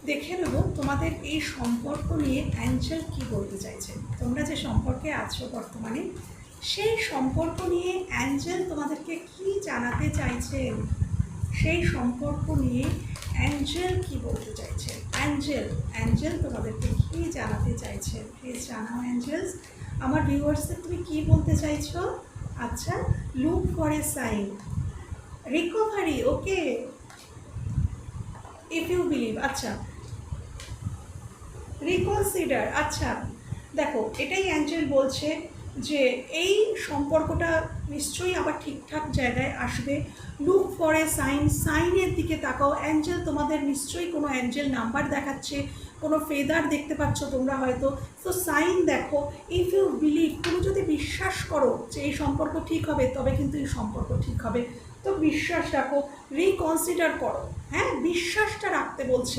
দেখে নেব তোমাদের এই সম্পর্ক নিয়ে অ্যাঞ্জেল কি বলতে চাইছে। তোমরা যে সম্পর্কে আছো বর্তমানে, সেই সম্পর্ক নিয়ে অ্যাঞ্জেল তোমাদেরকে কি জানাতে চাইছেন, সেই সম্পর্ক নিয়ে অ্যাঞ্জেল কি বলতে চাইছেন। অ্যাঞ্জেল তোমাদেরকে কি জানাতে চাইছেন, প্লিজ জানাও অ্যাঞ্জেলস। আমার ভিউয়ার্সদের তুমি কি বলতে চাইছো? আচ্ছা, look for a sign, recovery, okay, if you believe, আচ্ছা, রিকনসিডার, আচ্ছা। দেখো, এটাই অ্যাঞ্জেল বলছে যে এই সম্পর্কটা নিশ্চয়ই আবার ঠিকঠাক জায়গায় আসবে। লুক ফর এ সাইন, সাইনের দিকে তাকাও। অ্যাঞ্জেল তোমাদের নিশ্চয়ই কোনো অ্যাঞ্জেল নাম্বার দেখাচ্ছে, কোনো ফেদার দেখতে পাচ্ছ তোমরা হয়তো। তো সাইন দেখো, ইফ ইউ বিলিভ, তুমি যদি বিশ্বাস করো যে এই সম্পর্ক ঠিক হবে, তবে কিন্তু এই সম্পর্ক ঠিক হবে। তো বিশ্বাস রাখো, রিকনসিডার করো, হ্যাঁ, বিশ্বাসটা রাখতে বলছে।